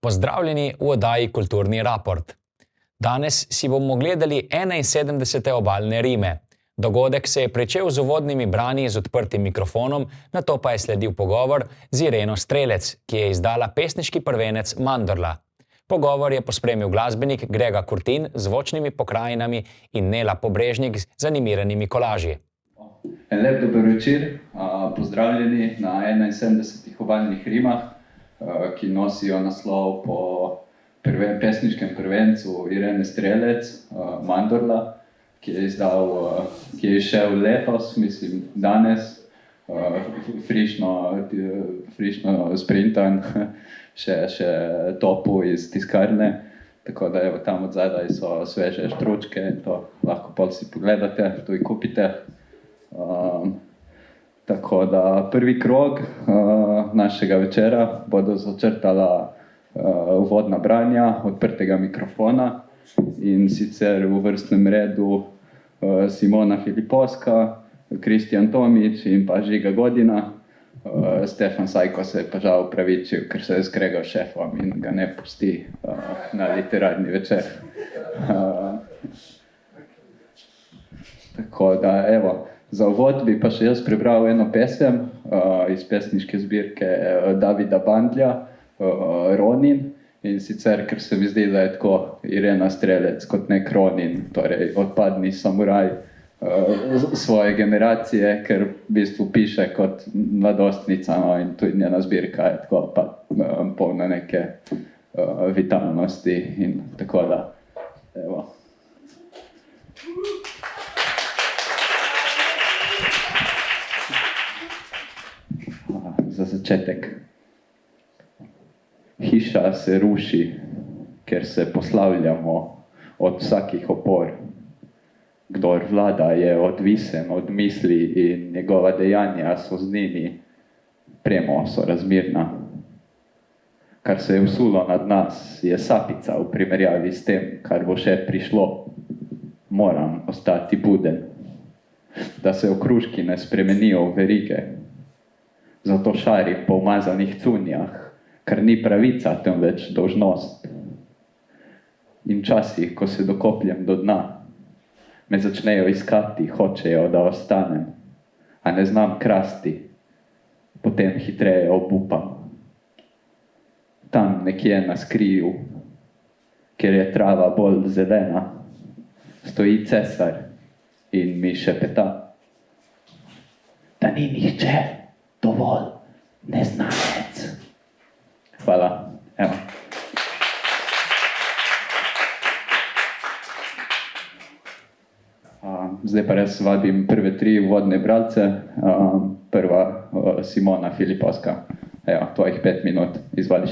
Pozdravljeni v oddaji Kulturni raport. Danes si bomo gledali 71. obalne Rime. Dogodek se je pričel z uvodnimi branji z odprtim mikrofonom, nato pa je sledil pogovor z Ireno Strelec, ki je izdala pesniški prvenec Mandorla. Pogovor je pospremil glasbenik Grega Kurtin z zvočnimi pokrajinami in Nela Pobrežnik z animiranimi kolaži. En lep dober večer, pozdravljeni na 71. obalnih Rimah, ki nosijo naslov po pesniškem prvencu Irene Strelec, Mandorla, ki je izšel letos, mislim danes, frišno sprintan, še topu iz tiskarne, tako da evo tam od zadaj so sveže štručke in to lahko pol si pogledate, to in kupite. Tako da prvi krog našega večera bodo začrtala uvodna branja odprtega mikrofona in sicer v vrstnem redu Simona Filipovska, Kristjan Tomič in pa Žiga Godina. Stefan Sajko se je pa žal opravičil, ker se je skregal s šefom in ga ne pusti na literarni večer. Tako da evo, za uvod bi pa še jaz prebral eno pesem iz pesniške zbirke Davida Bandlja, Ronin, in sicer, ker se mi zdi, da je tako Irena Strelec kot nek Ronin, torej odpadni samuraj svoje generacije, ker v bistvu piše kot mladostnica, no, in tudi njena zbirka je tako pa polna neke vitalnosti in tako da, evo. Za začetek. Hiša se ruši, ker se poslavljamo od vsakih opor. Kdor vlada je odvisen od misli in njegova dejanja so z njimi premo sorazmerna. Kar se je vsulo nad nas, je sapica v primerjavi s tem, kar bo še prišlo. Moram ostati buden, da se okruški ne spremenijo v verige. Zato šarim po umazanih cunjah, kar ni pravica, temveč dolžnost. In časih, ko se dokopljem do dna, me začnejo iskati, hočejo, da ostanem, a ne znam krasti, potem hitreje obupam. Tam nekje na skriju, kjer je trava bolj zelena, stoji cesar in mi šepeta, da ni nihče dovolj neznanec. Hvala. Evo. Zdaj pa res vabim prve tri vodne bralce. Prva Simona Filipovska. Evo, tvojih 5 minut. Izvališ.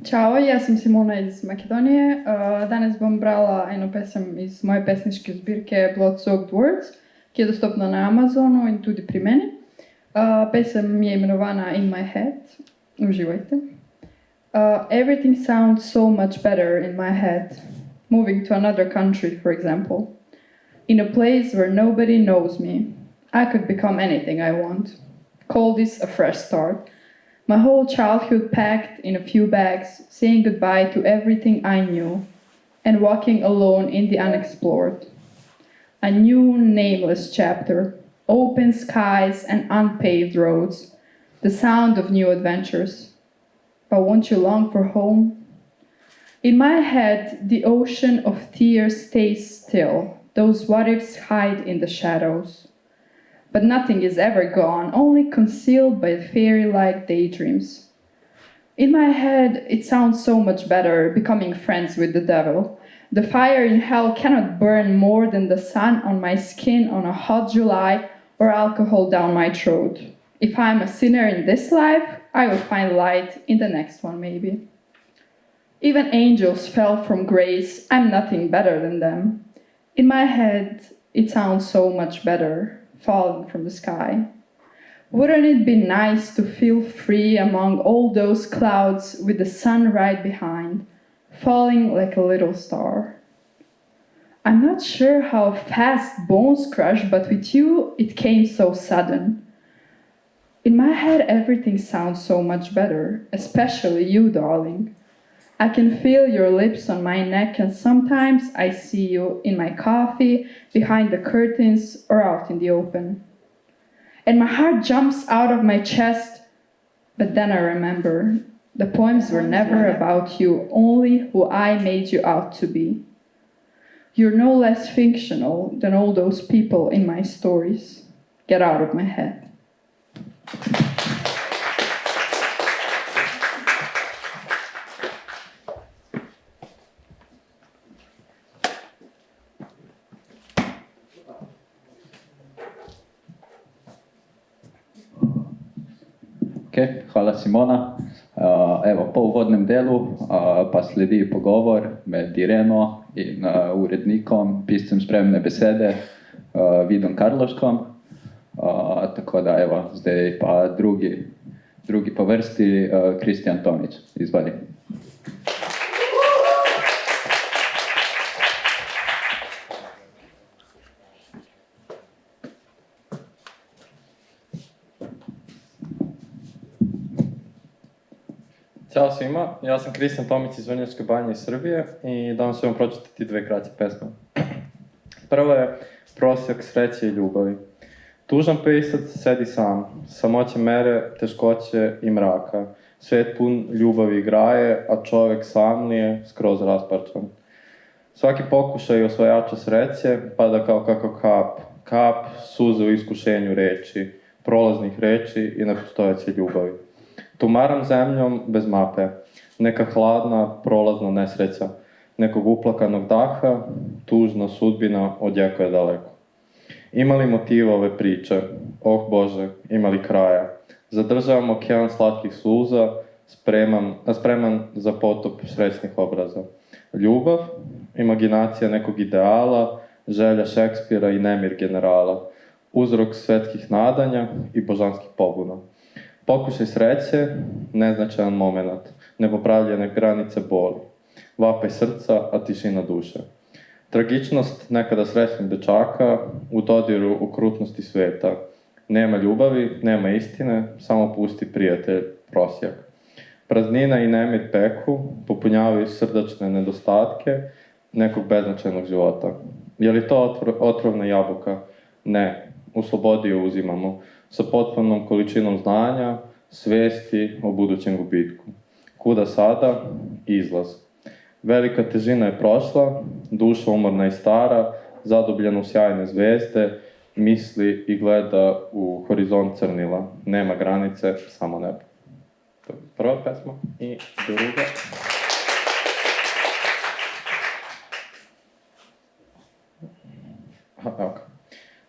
Ćao, jaz sem Simona iz Makedonije. Danes bom brala eno pesem iz moje pesniške zbirke Blood Soaked Words, ki je dostopna na Amazonu in tudi pri meni. Pesem je imenovana In My Head. Uživajte. Everything sounds so much better in my head. Moving to another country, for example. In a place where nobody knows me. I could become anything I want. Call this a fresh start. My whole childhood packed in a few bags, saying goodbye to everything I knew, and walking alone in the unexplored. A new, nameless chapter, open skies and unpaved roads, the sound of new adventures. But won't you long for home? In my head, the ocean of tears stays still, those what-ifs hide in the shadows. But nothing is ever gone, only concealed by fairy-like daydreams. In my head, it sounds so much better, becoming friends with the devil. The fire in hell cannot burn more than the sun on my skin on a hot July or alcohol down my throat. If I'm a sinner in this life, I will find light in the next one, maybe. Even angels fell from grace, I'm nothing better than them. In my head, it sounds so much better, falling from the sky. Wouldn't it be nice to feel free among all those clouds with the sun right behind, falling like a little star? I'm not sure how fast bones crush, but with you it came so sudden. In my head everything sounds so much better, especially you, darling. I can feel your lips on my neck, and sometimes I see you in my coffee, behind the curtains, or out in the open. And my heart jumps out of my chest, but then I remember the poems were never about you, only who I made you out to be. You're no less fictional than all those people in my stories. Get out of my head. Hvala Simona. Evo, po uvodnem delu pa sledi pogovor med Ireno in urednikom, piscem Spremne besede, Vidom Karlovškom. Tako da, evo, zdaj pa drugi po vrsti, Kristjan Tomić. Izvoli. Ćao svima, ja sam Kristjan Tomić iz Vrnjačke Banje iz Srbije i danas ću vam pročitati 2 kratke pesme. Prva je Prosjak sreće i ljubavi. Tužan pisac sedi sam, samoće mere, teškoće i mraka. Svet pun ljubavi igraje, a čovek sam li je skroz rasparčan. Svaki pokušaj osvajača sreće pada kao kap suze u iskušenju reči, prolaznih reči i nepostojeće ljubavi. Tumaram zemljom bez mape, neka hladna, prolazna nesreća, nekog uplakanog daha, tužna sudbina odjekuje daleko. Ima li motiva ove priče? Oh Bože, ima li kraja? Zadržavam okean slatkih suza, spreman za potop srećnih obraza. Ljubav, imaginacija nekog ideala, želja Šekspira i nemir generala, uzrok svetskih nadanja i božanskih pobuna. Pokušaj sreće, neznačajan moment, nepopravljene granice boli, vapaj srca, a tišina duše. Tragičnost nekada srećnih dečaka u dodiru okrutnosti sveta. Nema ljubavi, nema istine, samo pusti prijatelj, prosjak. Praznina i nemir peku, popunjavaju srdačne nedostatke nekog beznačajnog života. Je li to otrovna jabuka? Ne, u slobodi ju uzimamo, sa potpunom količinom znanja, svesti o budućem gubitku. Kuda sada? Izlaz. Velika težina je prošla, duša umorna i stara, zadubljena u sjajne zvezde, misli i gleda u horizont crnila. Nema granice, samo nebo. To je prva pesma i druga.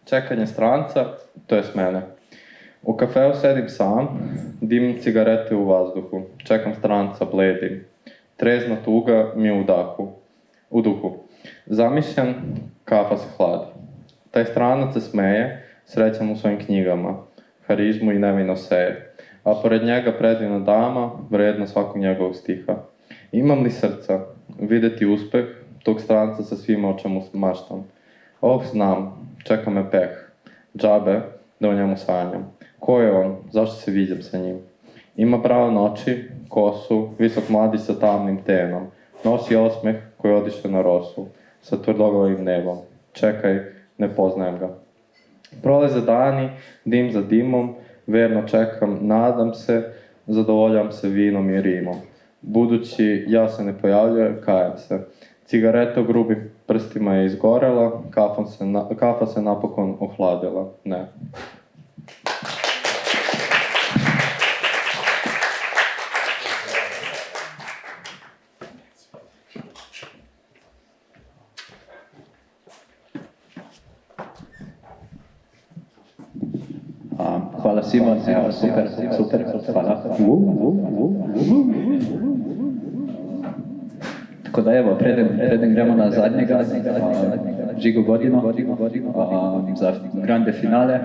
Čekanje stranca, to je mene. U kafeu sedim sam, dimim cigarete u vazduhu, čekam stranca, bledim. Trezna tuga mi je u duhu. Zamišljen, kafa se hladi. Taj stranac se smeje, srećan u svojim knjigama, harizmu i nevino seje. A pored njega predivna dama, vredna svakog njegovog stiha. Imam li srca, videti uspeh tog stranca sa svima o čemu maštam. Znam, čeka me peh, džabe da o njemu sanjam. Ko je on, zašto se viđam sa njim? Ima bravan oči, kosu, visok mladić sa tamnim tenom. Nosi osmeh koji odiše na rosu, sa tvrdoglavim nebom. Čekaj, ne poznajem ga. Prolaze dani, dim za dimom, verno čekam, nadam se, zadovoljam se vinom i rimom. Budući ja se ne pojavljujem, kajem se. Cigareta u grubim prstima je izgorela, kafa se napokon ohladila. Ne. Hvala Simon, evo, super, hvala. Tako da evo, preden gremo na zadnjega, Žigo Godino za grande finale,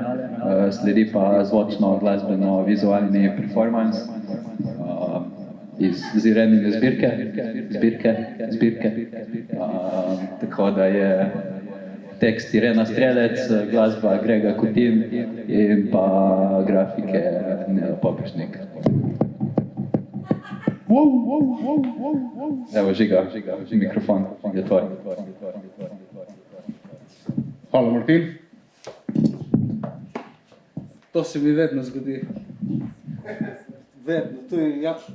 sledi pa zvočno, glasbeno, vizualni performance iz Irenine zbirke. Tako da je tekst Irena Strelec, glasba Grega Kutin in pa grafike Nela Popišnik. Evo, Žiga, mikrofon je tvoj. Hvala, Martin. To se mi vedno zgodi. Vedno.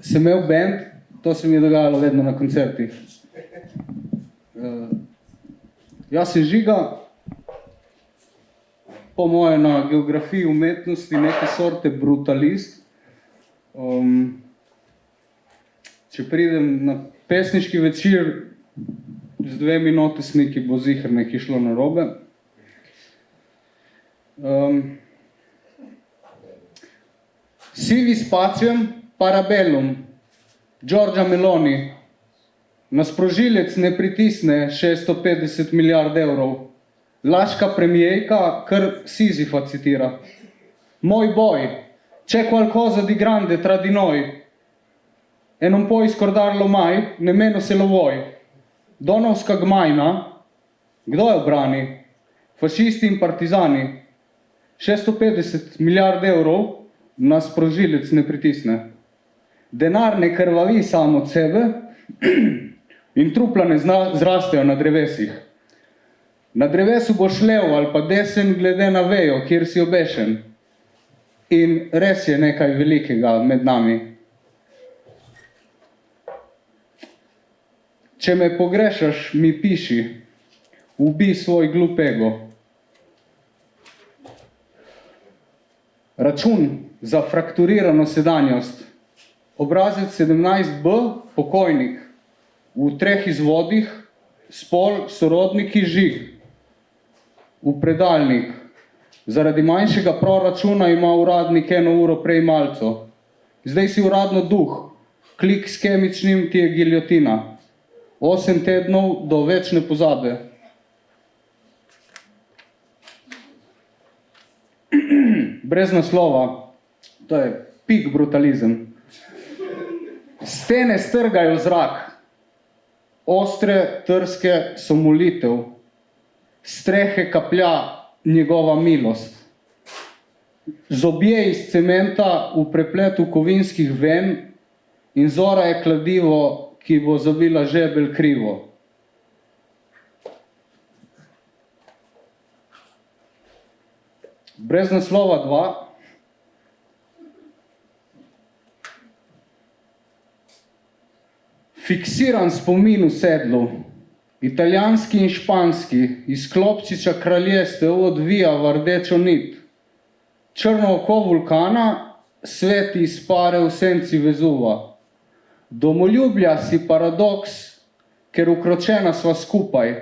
Sem imel band, to se mi je dogajalo vedno na koncertih. Jaz sem Žiga, po moje na geografiji umetnosti neke sorte brutalist. Če pridem na pesniški večer z 2 notesniki, bo ziher nekaj šlo narobe. Sivi spaciem parabellum, Giorgia Meloni. Na sprožilec ne pritisne 650 milijard evrov. Laška premijejka kar Sizifa citira. Moj boj, c'è qualcosa di grande tra di noi. E non puoi scordarlo mai, nemmeno se lo vuoi. Donovska gmajna, kdo jo brani? Fašisti in partizani. 650 milijard evrov nas sprožilec ne pritisne. Denar ne krvavi samo od sebe in trupla ne zrastejo na drevesih. Na drevesu boš lev ali pa desen glede na vejo, kjer si obešen. In res je nekaj velikega med nami. Če me pogrešaš, mi piši, ubij svoj glup ego. Račun za frakturirano sedanjost. Obrazec 17b, pokojnik. V 3 izvodih, spol, sorodniki, Žig. V predalnik. Zaradi manjšega proračuna ima uradnik 1 uro prej malco. Zdaj si uradno duh. Klik s kemičnim ti je giljotina. 8 tednov do večne pozabe. Brez naslova. To je pik brutalizem. Stene strgajo zrak. Ostre trske so molitev. Strehe kaplja njegova milost. Zobje iz cementa v prepletu kovinskih ven in zora je kladivo, ki bo zabila žebelj krivo. Brez naslova 2. Fiksiran spomin v sedlu, italijanski in španski, iz klopčiča kraljestev odvija v rdečo nit. Črno oko vulkana sveti iz pare v senci Vezuva. Domoljublja si paradoks, ker ukročena sva skupaj.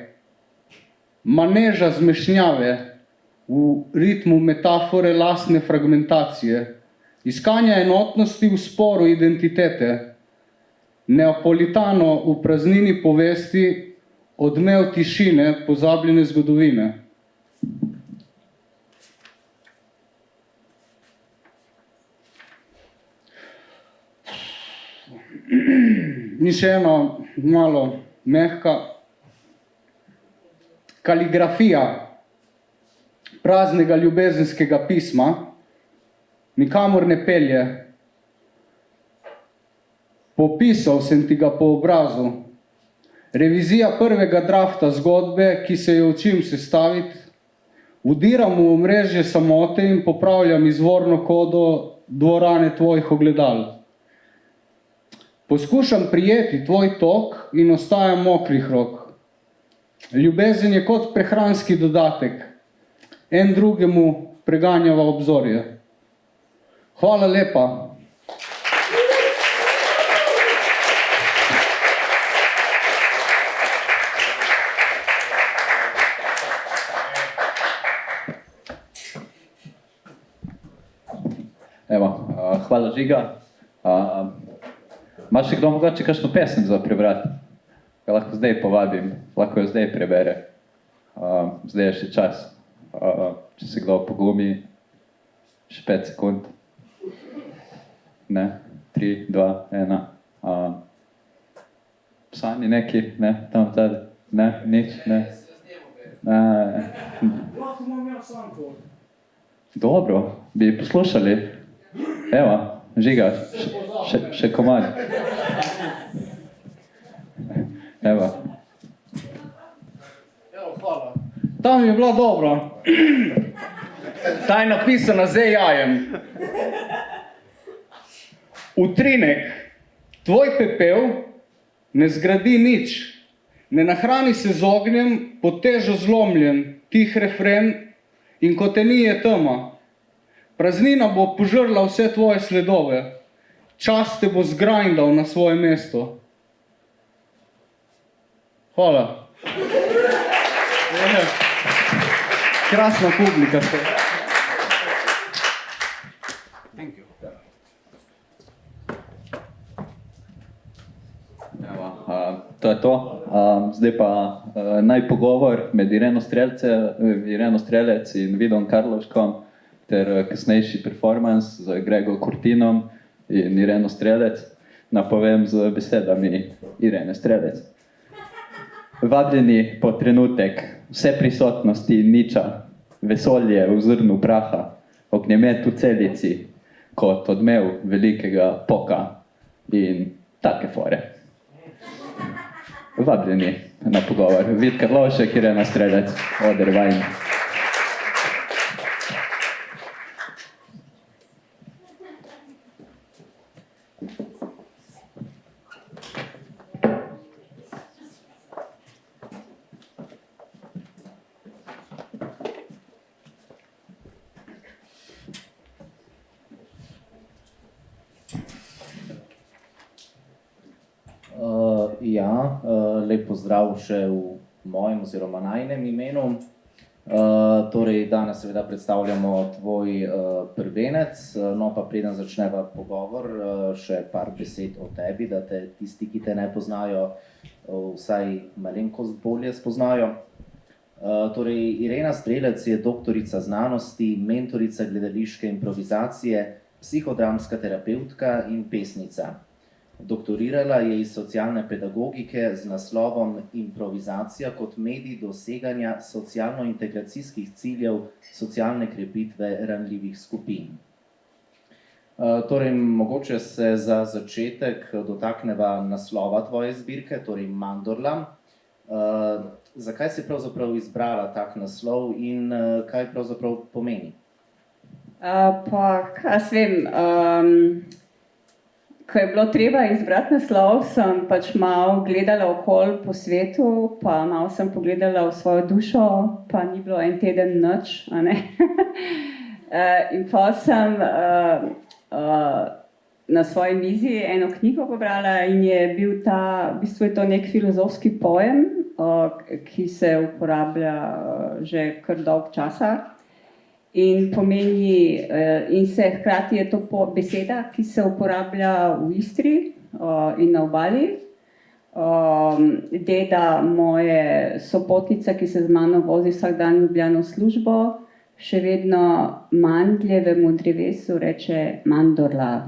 Maneža zmešnjave v ritmu metafore lastne fragmentacije. Iskanja enotnosti v sporu identitete. Neapolitano v praznini povesti, odmev tišine pozabljene zgodovine. Ni še eno malo mehka. Kaligrafija praznega ljubezenskega pisma nikamor ne pelje. Popisal sem ti ga po obrazu. Revizija prvega drafta zgodbe, ki se jo učim sestaviti, vdiram v omrežje samote in popravljam izvorno kodo dvorane tvojih ogledal. Poskušam prijeti tvoj tok in ostajam mokrih rok. Ljubezen je kot prehranski dodatek. En drugemu preganjava obzorje. Hvala lepa. Evo, hvala Žiga. Imaš še kdo mogoče kakšno pesem za prebrati? Ga lahko zdaj povabim, lahko jo zdaj prebere. Zdaj je še čas. Če se kdo pogumi, še 5 sekund. Ne, 3, 2, 1. Sani neki, ne, tam tada, ne, nič, ne. Dobro, bi poslušali. Evo, Žiga, še komad. Evo. Hvala. Tam je bila dobra. Ta je napisana z AI-jem. Utrinek. Tvoj pepel ne zgradi nič. Ne nahrani se z ognjem, pod težo zlomljen, tih refren in ko te ni je tema. Praznina bo požrla vse tvoje sledove. Čas te bo zgrindal na svoje mesto. Hvala. Krasna publika ste. Thank you. Evo, to je to. Zdaj pa najpogovor med Ireno Strelec in Vidom Karlovškom ter kasnejši performance z Gregom Kurtinom in Ireno Strelec napovem z besedami Irene Strelec. Vabljeni po trenutek vse prisotnosti niča, vesolje v zrnu praha, ognjemet v celici, kot odmev velikega poka in take fore. Vabljeni na pogovor. Vid Karlovšek, Irena Strelec, Oder Wein. Lep pozdrav še v mojem oziroma najinem imenu. Torej, danes seveda predstavljamo tvoj prvenec, no pa preden začneva pogovor, še par besed o tebi, da te tisti, ki te ne poznajo, vsaj malenkost bolje spoznajo. Torej, Irena Strelec je doktorica znanosti, mentorica gledališke improvizacije, psihodramska terapevtka in pesnica. Doktorirala je iz socialne pedagogike z naslovom Improvizacija kot medij doseganja socialno-integracijskih ciljev socialne krepitve ranljivih skupin. Torej, mogoče se za začetek dotakneva naslova tvoje zbirke, torej Mandorla. Zakaj si pravzaprav izbrala tak naslov in kaj pravzaprav pomeni? Kaj vem, ko je bilo treba izbrati naslov, sem pač malo gledala okoli po svetu, pa malo sem pogledala v svojo dušo, pa ni bilo en teden nič, a ne. In pa sem na svoji mizi eno knjigo pobrala in je bil v bistvu je to nek filozofski pojem, ki se uporablja že kar dolg časa. In pomeni, in se hkrati je to beseda, ki se uporablja v Istri in na Obali. Deda moje sopotnice, ki se z mano vozi vsak dan v Ljubljano v službo, še vedno mandljevemu drevesu reče mandorla.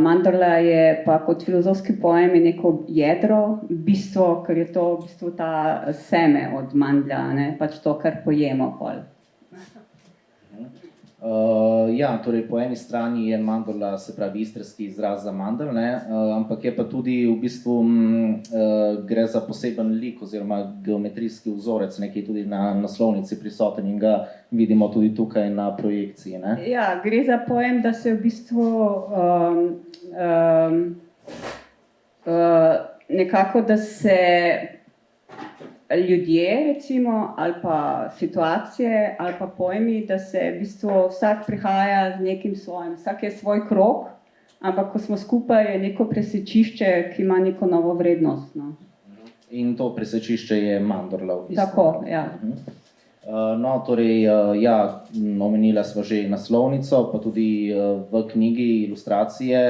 Mandorla je pa kot filozofski pojem je neko jedro, bistvo, ker je to v bistvu ta seme od mandlja, ne? Pač to, kar pojemo pol. Torej po eni strani je mandorla, se pravi istrski izraz za mandel, ampak je pa tudi v bistvu gre za poseben lik oziroma geometrijski vzorec, ki je tudi na naslovnici prisoten in ga vidimo tudi tukaj na projekciji. Ne? Ja, gre za pojem, da se v bistvu nekako, da se ljudje, recimo, ali pa situacije, ali pa pojmi, da se v bistvu vsak prihaja z nekim svojim, vsak je svoj krog, ampak ko smo skupaj, je neko presečišče, ki ima neko novo vrednost. No. In to presečišče je mandorla v bistvu. Tako, ja. No, torej, omenila sva že naslovnico, pa tudi v knjigi ilustracije,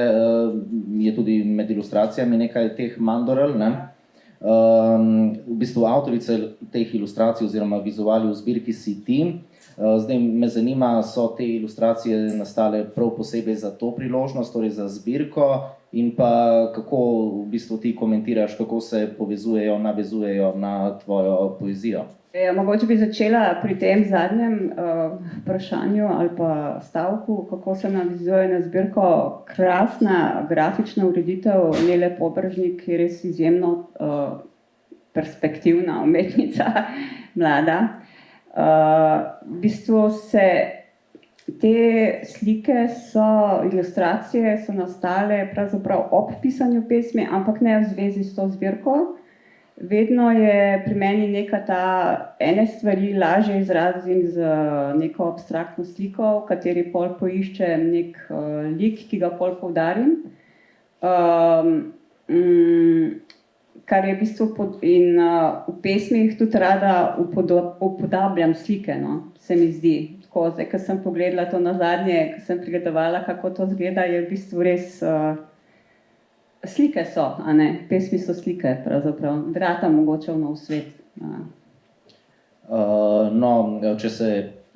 je tudi med ilustracijami nekaj teh mandorel, ne? V bistvu avtorica teh ilustracij oziroma vizuali v zbirki si ti. Zdaj me zanima, so te ilustracije nastale prav posebej za to priložnost, torej za zbirko, in pa kako v bistvu ti komentiraš, kako se povezujejo, navezujejo na tvojo poezijo? Mogoče bi začela pri tem zadnjem vprašanju ali pa stavku, kako se navezuje na zbirko. Krasna grafična ureditev Nele Pobražnik, ki je res izjemno perspektivna umetnica, mlada. V bistvu se te slike, ilustracije so nastale pravzaprav ob pisanju pesmi, ampak ne v zvezi s to zbirko. Vedno je pri meni ene stvari lažje izrazim z neko abstraktno sliko, v kateri pol poiščem nek lik, ki ga pol poudarim. Kar je v bistvu v pesmih tudi rada upodabljam slike, no, se mi zdi. Tako, zdaj, ko sem pogledala to nazadnje, ko sem pregledovala, kako to izgleda, je v bistvu res slike so, a ne, pesmi so slike, pravzaprav, vrata mogoče v nov svet. No, če se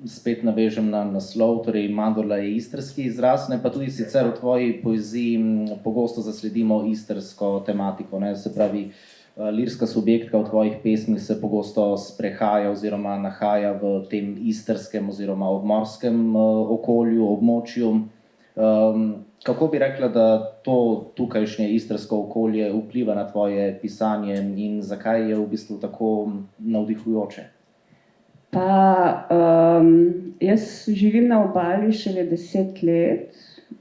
spet navežem na naslov, torej mandorla je istrski izraz, ne, pa tudi sicer v tvoji poeziji pogosto zasledimo istrsko tematiko, ne, se pravi, lirska subjektka v tvojih pesmih se pogosto sprehaja oziroma nahaja v tem istrskem oziroma obmorskem okolju, območju. Kako bi rekla, da to tukajšnje istrsko okolje vpliva na tvoje pisanje in zakaj je v bistvu tako navdihujoče? Jaz živim na obali šele 10 let,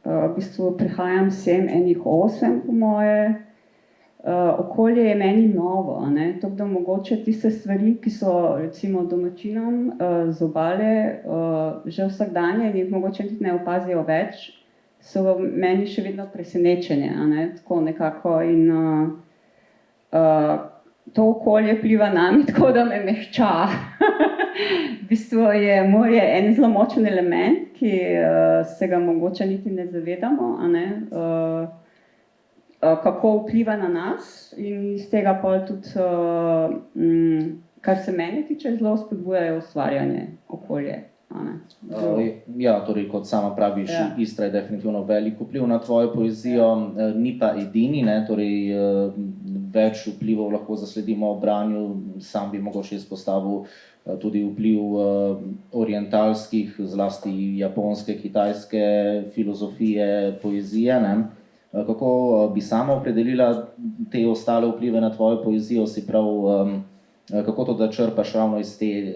v bistvu prihajam sem enih 8 po moje. Okolje je meni novo, ne? Tako da mogoče tiste stvari, ki so recimo domačinom z obale že vsakdanje in jih mogoče tudi ne opazijo več, so meni še vedno presenečenje, ne? Tako nekako in to okolje pliva nami, tako da me mehča. V bistvu je morje en zelo močen element, ki se ga mogoče niti ne zavedamo, a ne? Kako vpliva na nas in iz tega pa tudi, kar se mene tiče, zelo spodbujajo ustvarjanje okolje. Ja, torej kot sama praviš, ja. Istra je definitivno velik vpliv na tvojo poezijo, ni pa edini, ne? Torej več vplivov lahko zasledimo v branju, sam bi mogoče izpostavil tudi vpliv orientalskih, zlasti japonske, kitajske filozofije, poezije, ne? Kako bi sama opredelila te ostale vplive na tvojo poezijo, si prav, kako to, da črpaš ravno iz te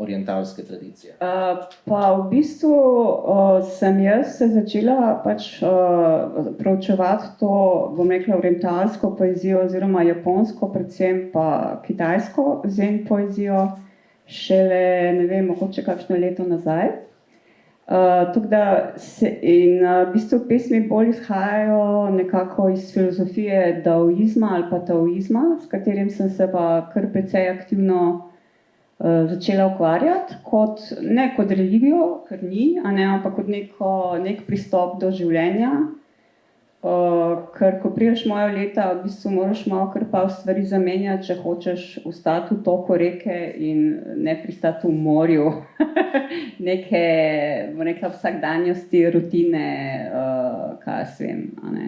orientalske tradicije? Pa v bistvu sem jaz se začela pač proučevati to, bom rekla, orientalsko poezijo oziroma japonsko, predvsem pa kitajsko zen poezijo, šele, ne vem, mogoče kakšno leto nazaj. Tako da v bistvu pesmi bolj izhajajo nekako iz filozofije daoizma ali pa taoizma, s katerim sem se pa kar precej aktivno začela ukvarjati, ne kot religijo, ker ni, ampak kot nek pristop do življenja. Ker ko priješ moja leta, v bistvu moraš malo kar pa stvari zamenjati, če hočeš ostati v toku reke in ne pristati v morju. Neke, bom rekla, vsakdanjosti, rutine, kaj jaz vem, a ne.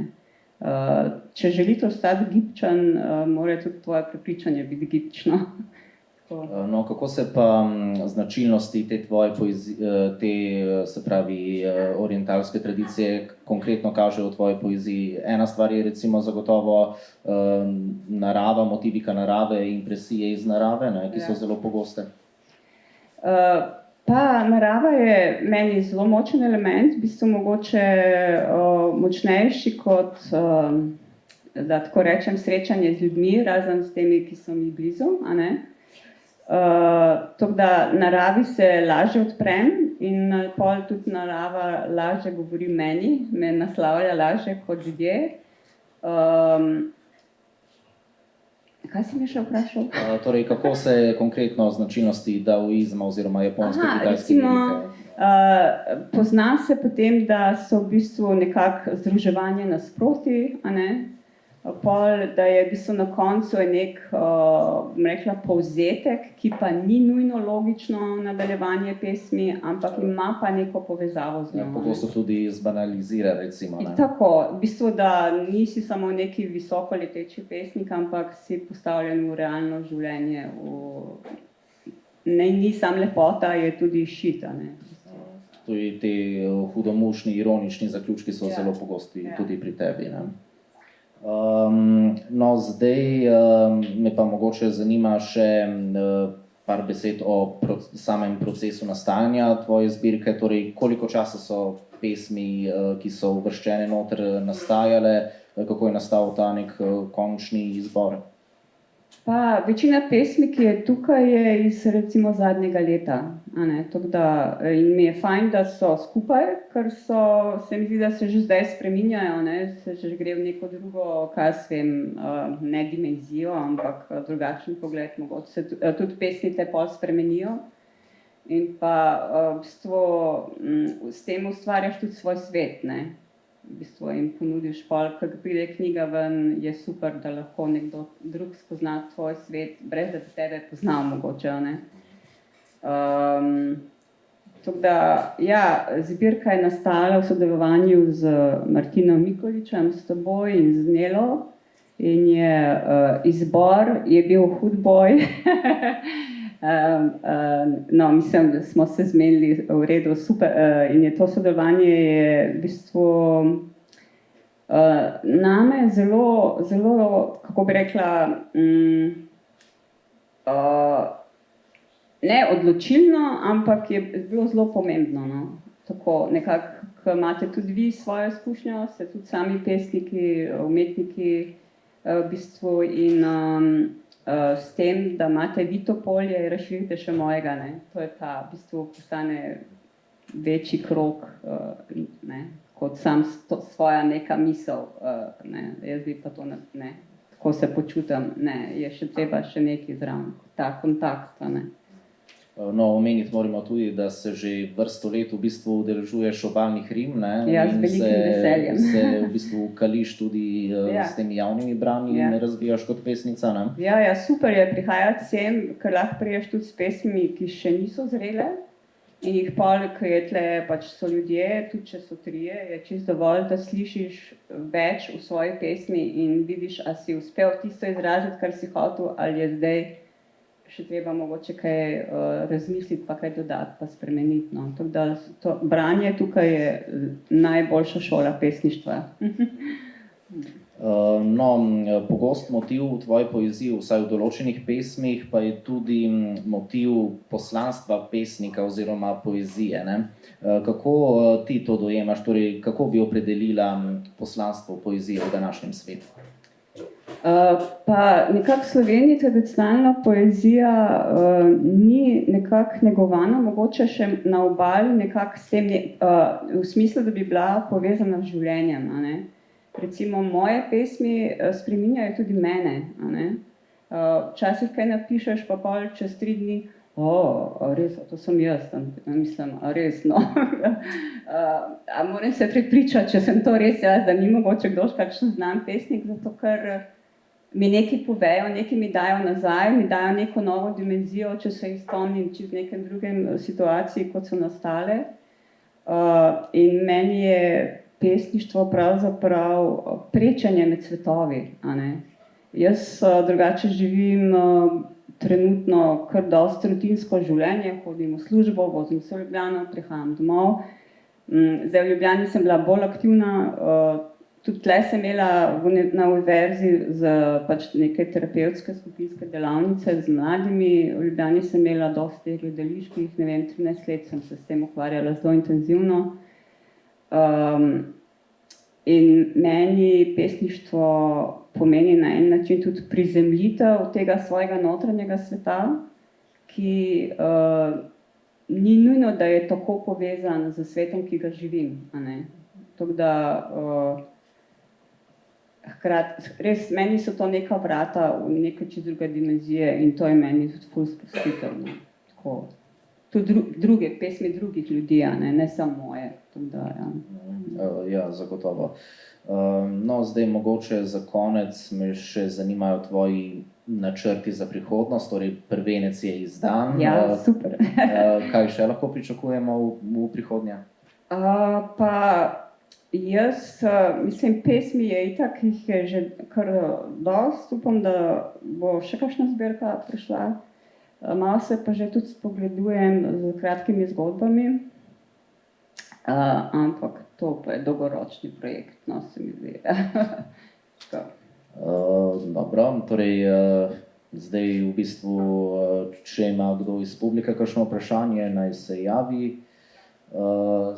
Če želite ostati gibčen, mora tudi tvoje prepričanje biti gibčno. No, kako se pa značilnosti te tvoje poezije, se pravi orientalske tradicije konkretno kažejo v tvoji poeziji? Ena stvar je recimo zagotovo narava, motivika narave, impresije iz narave, ne, ki so zelo pogoste. Pa narava je meni zelo močen element, v bistvu mogoče močnejši kot, da tako rečem, srečanje z ljudmi, razen s temi, ki so mi blizu, a ne. Tako da naravi se lažje odprem in pol tudi narava lažje govori meni, me naslavlja lažje kot ljudje. Kaj si me še vprašal? Torej, kako se konkretno značilnosti daoizma oziroma japonske, kitajske lirike? Pozna se potem, da so v bistvu nekako združevanje nasproti, a ne? Pol, da je v bistvu na koncu je nek, bom rekla, povzetek, ki pa ni nujno logično nadaljevanje pesmi, ampak ima pa neko povezavo z njo. Pogosto tudi zbanalizira, recimo. In tako, v bistvu, da nisi samo neki visoko leteči pesnik, ampak si postavljen v realno življenje. Ni sam lepota, je tudi šita. Tudi te hudomušni, ironični zaključki so zelo pogosti tudi pri tebi. Ne? No, zdaj me pa mogoče zanima še par besed o samem procesu nastajanja tvoje zbirke, torej koliko časa so pesmi, ki so uvrščene noter, nastajale, kako je nastal ta nek končni izbor? Pa večina pesmi, ki je tukaj, je iz recimo zadnjega leta. In mi je fajn, da so skupaj, ker se mi zdi, da se že zdaj spreminjajo, se že gre v neko drugo, kaj jaz vem, ne dimenzijo, ampak drugačen pogled, mogoče se tudi pesmi te pol spremenijo. In pa v bistvu s tem ustvarjaš tudi svoj svet, v bistvu jim ponudiš pol, ko pride knjiga ven, je super, da lahko nekdo drug spozna tvoj svet, brez da bi tebe poznal mogoče, Tako da, ja, zbirka je nastala v sodelovanju z Martinom Mikoličem, s teboj in z Nelo, in je izbor je bil hud boj. No, mislim, da smo se zmenili v redu, super, in je to sodelovanje je v bistvu name zelo, zelo, kako bi rekla, ne odločilno, ampak je bilo zelo pomembno. Tako nekako, ko imate tudi vi svojo izkušnjo, ste tudi sami pesniki, umetniki v bistvu in s tem, da imate vi to polje, razširite še mojega, To je ta, v bistvu postane večji krog, kot sam svoja neka misel, Jaz bi pa to tako se počutim, je še treba še nekaj zraven, ta kontakt, No, omeniti moramo tudi, da se že vrsto let v bistvu udeležuješ obalnih rim, Ja, z velikim veseljem. Se v bistvu kališ tudi s temi javnimi branji in razvijaš kot pesnica, Ja, super je prihajati sem, ker lahko priješ tudi s pesmimi, ki še niso zrele in jih pol, ker je tle, pač so ljudje, tudi če so trije, je čisto dovolj, da slišiš več v svoji pesmi in vidiš, a si uspel tisto izraziti, kar si hotel, ali je zdaj še treba mogoče kaj razmisliti, pa kaj dodati, pa spremeniti. Tako da branje tukaj je najboljša šola pesništva. No, pogost motiv v tvoji poeziji, vsaj v določenih pesmih, pa je tudi motiv poslanstva pesnika oziroma poezije. Kako ti to dojemaš, torej kako bi opredelila poslanstvo poezije v današnjem svetu? Pa nekako v Sloveniji tradicionalna poezija ni nekako negovana, mogoče še na obali nekako s tem, v smislu, da bi bila povezana z življenjem. Recimo moje pesmi spreminjajo tudi mene. Včasih kaj napišeš, pa pol čez 3 dni, res, to sem jaz, mislim, res, no. A moram se prepričati, če sem to res jaz, da ni mogoče kdo kakšen znan pesnik, zato ker mi nekaj povejo, nekaj mi dajo nazaj, mi dajo neko novo dimenzijo, če se jih spomnim čez nekem drugem situaciji, kot so nastale. In meni je pesništvo pravzaprav prečenje med svetovi. Jaz drugače živim trenutno kar dosti rutinsko življenje, hodim v službo, vozim se v Ljubljano, prihajam domov. Zdaj v Ljubljani sem bila bolj aktivna, tudi tle sem imela na univerzi pač neke terapevtske skupinske delavnice z mladimi. V Ljubljani sem imela dosti gledaliških, 13 let sem se s tem ukvarjala zelo intenzivno. In meni pesništvo pomeni na en način tudi prizemljitev tega svojega notranjega sveta, ki ni nujno, da je tako povezan z svetom, ki ga živim. Tako da res, meni so to neka vrata v neke čez druge dimenzije in to je meni tudi ful sprostitev. Tudi druge pesmi drugih ljudi, ne samo moje. Da, ja. Ja, zagotovo. No, zdaj mogoče za konec me še zanimajo tvoji načrti za prihodnost, torej prvenec je izdan. Ja, super. Kaj še lahko pričakujemo v prihodnje? Pa jaz, mislim, pesmi je itak, jih je že kar dost, upam, da bo še kakšna zbirka prišla. Malo se pa že tudi spogledujem z kratkimi zgodbami, ampak to pa je dolgoročni projekt, no, se mi zdi. Dobro, torej zdaj v bistvu, če ima kdo iz publike kakšno vprašanje, naj se javi.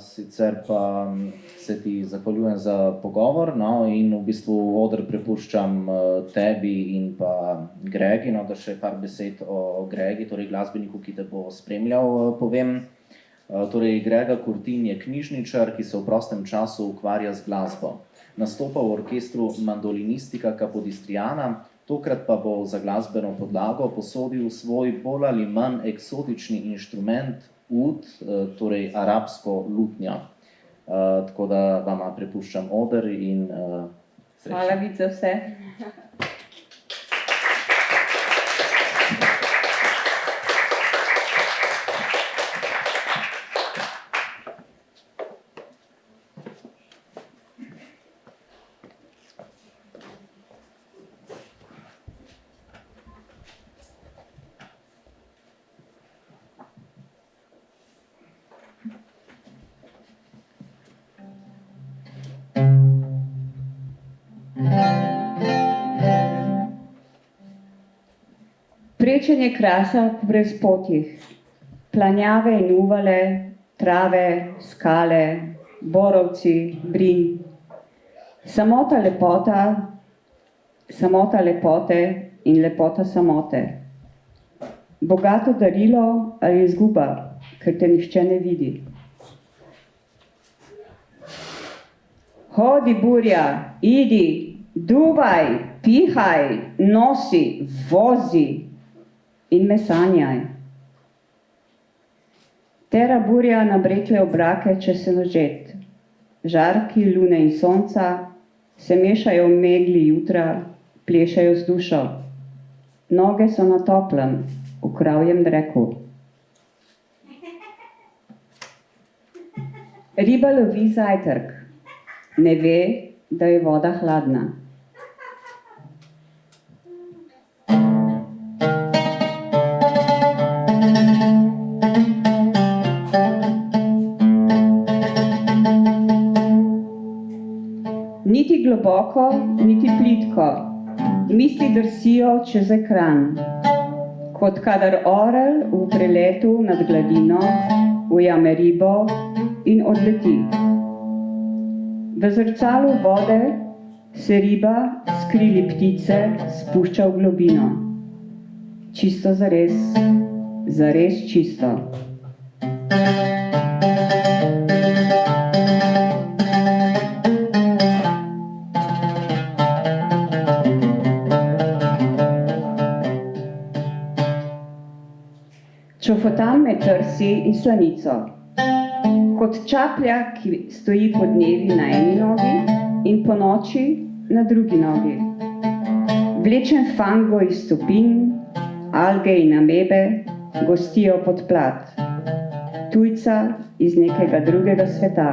Sicer pa se ti zahvaljujem za pogovor, no, in v bistvu oder prepuščam tebi in pa Gregi, no, da še par besed o Gregi, torej glasbeniku, ki te bo spremljal, povem. Torej, Grega Kurtin je knjižničar, ki se v prostem času ukvarja z glasbo. Nastopa v orkestru Mandolinistika Capodistriana, tokrat pa bo za glasbeno podlago posodil svoj bolj ali manj eksotični inštrument ud, torej arabsko lutnjo. Tako da vama prepuščam oder in srečno. Hvala biti za vse. Prečenje krasa po brezpotjih, planjave in uvale, trave, skale, borovci, brin. Samota lepote in lepota samote. Bogato darilo ali izguba, ker te nihče ne vidi. Hodi burja, idi, duvaj, pihaj, nosi, vozi in me sanjaj. Tera burja na brekle obrake čez senožet. Žarki lune in sonca se mešajo v megli jutra, plešajo z dušo. Noge so na toplem, v kravjem dreku. Riba lovi zajtrk, ne ve, da je voda hladna. Niti globoko, niti plitko, misli drsijo čez ekran, kot kadar orel v preletu nad gladino ujame ribo in odleti. V zrcalu vode se riba s krili ptice spušča v globino. Čisto zares, zares čisto. Čofotam med trsi in slanico, kot čaplja, ki stoji po dnevi na eni nogi in po noči na drugi nogi. Vlečen fango iz stopinj, alge in amebe gostijo podplat, tujca iz nekega drugega sveta.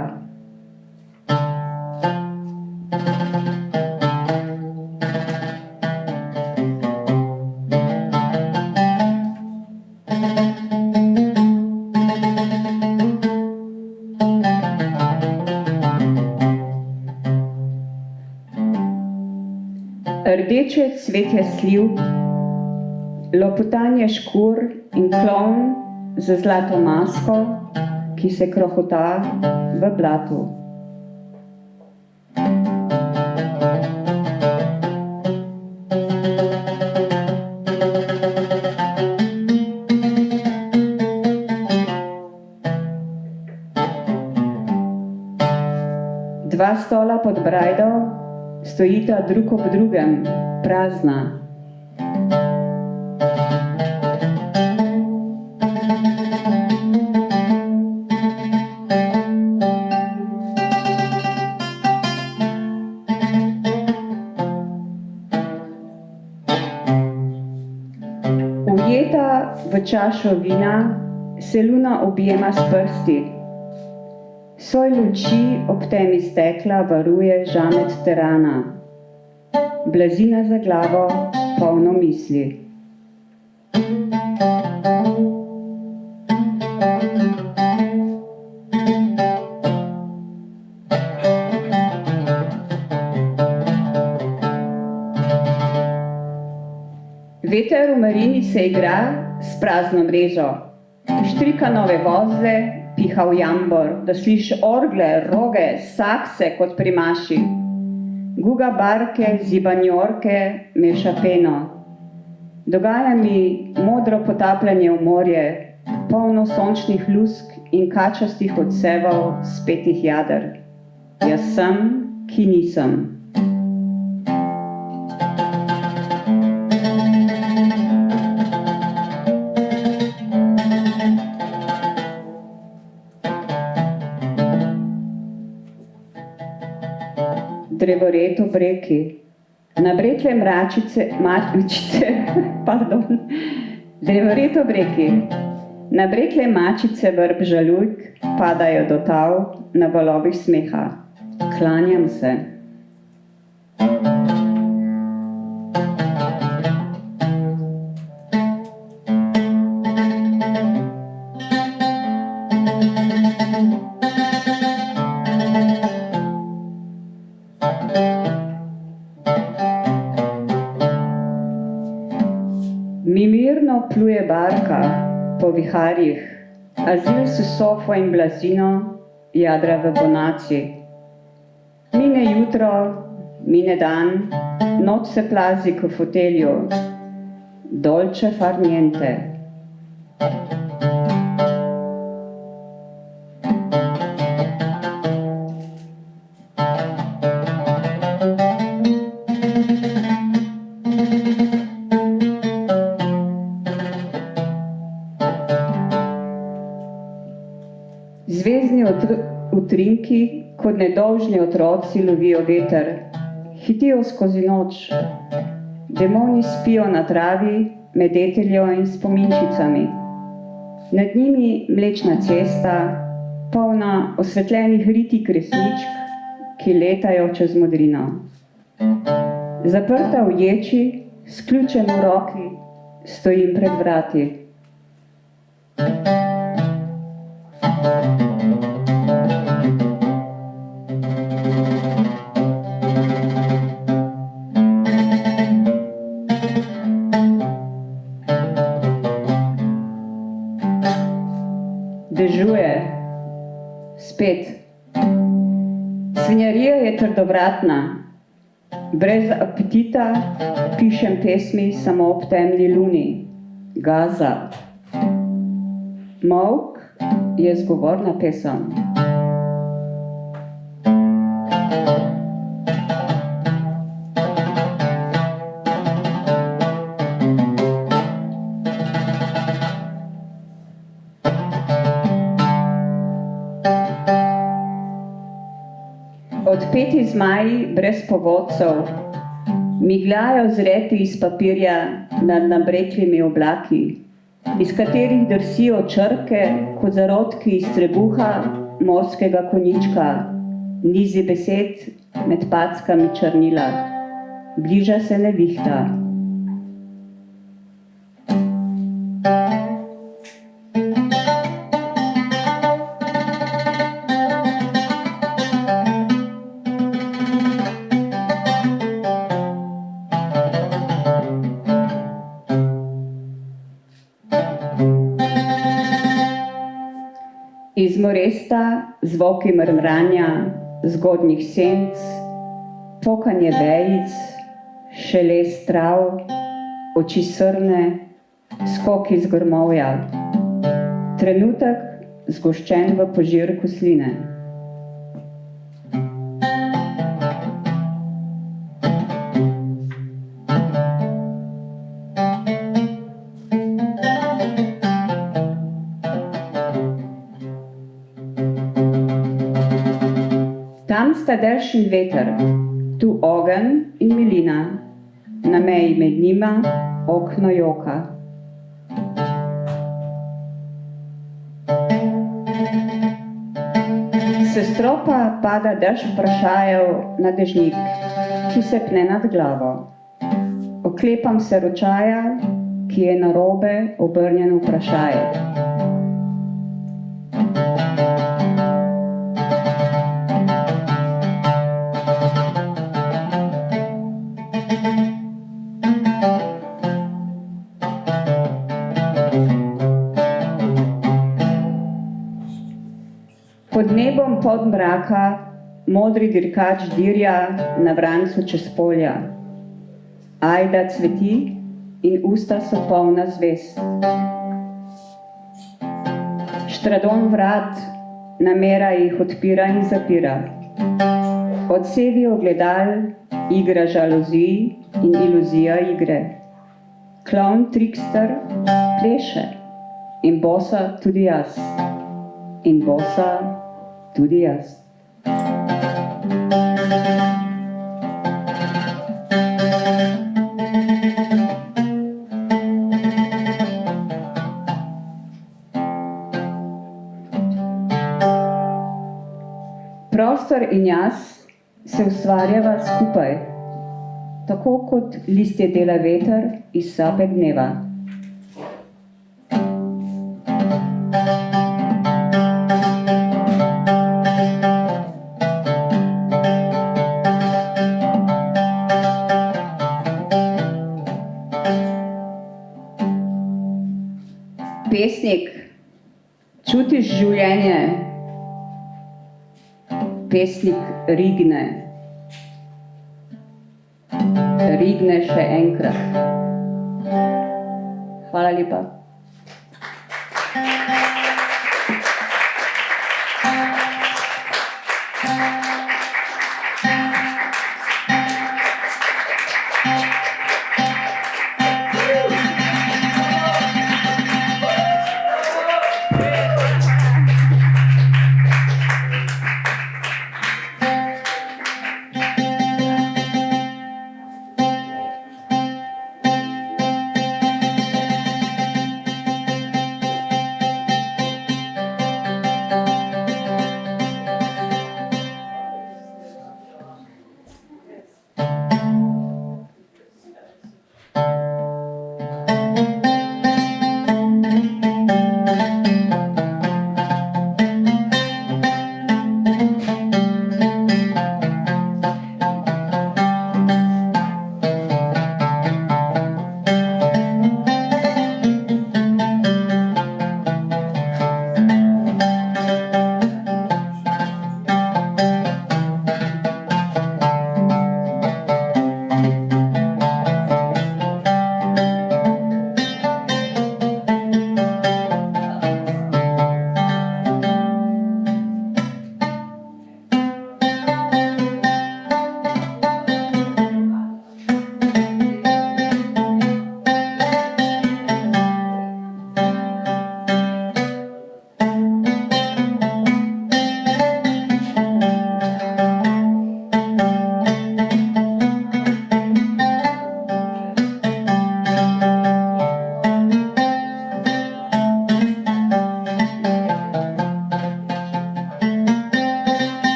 Rdeče cvetje sliv, lopotanje škur in klovn z zlato masko, ki se krohota v blatu. Dva stola pod brajdo stojita drug ob drugem, prazna. v čašo vina se luna objema s prsti. Soj luči ob temi stekla varuje žamet terana. Blazina za glavo, polno misli. Veter v marini se igra s prazno mrežo. Štrika nove vozle, piha v jambor, da sliš orgle, roge, sakse kot pri maši. Guga barke, ziba njorke, meša peno. Dogaja mi modro potapljanje v morje, polno sončnih lusk in kačastih odsevov spetih jader. Jaz sem, ki nisem. Drevored ob reki. Nabrekle Drevored ob reki. Nabrekle mačice vrb žaljujk padajo do tal na valovih smeha. Klanjam se. Mi mirno pluje barka po viharjih, azil s sofo in blazino jadra v bonaci. Mine jutro, mine dan, noč se plazi k fotelju, dolce far niente. Zvezdni utrinki, kot nedolžni otroci, lovijo veter, hitijo skozi noč. Demoni spijo na travi, med deteljo in spominčicami. Nad njimi Mlečna cesta, polna osvetljenih ritih resničk, ki letajo čez modrino. Zaprta v ječi, s ključem v roki, stojim pred vrati. Dežuje. Spet. Svinjarija je trdovratna. Brez apetita pišem pesmi samo ob temni luni. Gaza. Molk je zgovorna pesem. Odpeti zmaji brez povodcev migljajo zreti iz papirja nad nabreklimi oblaki, iz katerih drsijo črke kot zarodki iz trebuha morskega konjička, nizi besed med packami črnila. Bliža se nevihta. Iz moresta zvoki mrmranja, zgodnjih senc, pokanje vejic, šelest trav, oči srne, skoki z grmovja. Trenutek zgoščen v požirku sline. Tam sta dež in veter, tu ogenj in milina, na meji med njima okno joka. stropa pada dež vprašajev na dežnik, ki se pne nad glavo. Oklepam se ročaja, ki je narobe obrnjen vprašaj. Pod nebom podmraka modri dirkač dirja na vrancu čez polja. Ajda cveti in usta so polna zvezd. Štradon vrat namera jih odpira in zapira. Odsevi ogledal igra žalozij in iluzija igre. Klovn trikster pleše in bosa tudi jaz. In bosa tudi jaz. Prostor in jaz se ustvarjava skupaj, tako kot listje dela veter iz sape dneva. Pesnik, čutiš življenje? Pesnik rigne. Rigne še enkrat. Hvala lepa.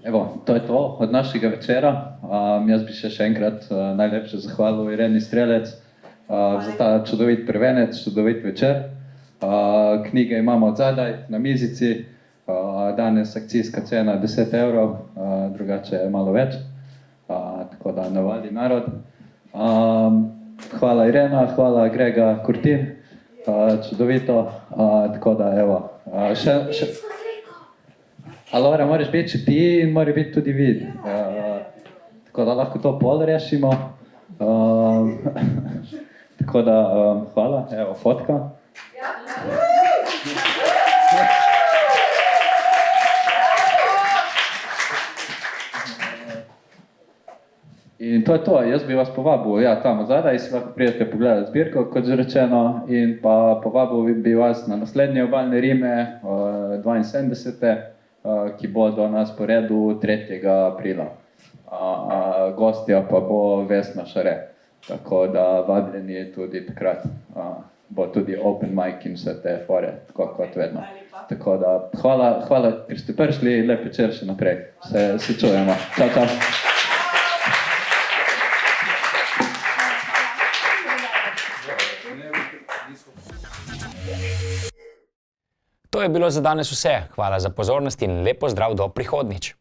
Evo, to je to od našega večera. Jaz bi še enkrat najlepše zahvalil Ireni Strelec za ta čudovit prvenec, čudovit večer. Knjige imamo odzadaj na mizici, danes akcijska cena 10 evrov, drugače je malo več, tako da navadi narod. hvala Irena, hvala Grega Kurtin, čudovito, tako da evo, še... Alora, moraš biti še ti in mora biti tudi vid, tako da lahko to pol rešimo, tako da hvala, evo, fotka. In to je to, jaz bi vas povabil, ja, tam zadaj, si lahko pridete pogledati zbirko, kot že rečeno, in pa povabil bi vas na naslednje obalne rime, 72. Ki bodo na sporedu 3. aprila. Gostja pa bo Vesna Šare, tako da vabljeni tudi takrat. Bo tudi open mic in vse te fore, tako kot vedno. Tako da hvala, ker ste prišli, lep večer še naprej. Se čujemo. Čau, čau. To je bilo za danes vse. Hvala za pozornost in lep pozdrav do prihodnjič.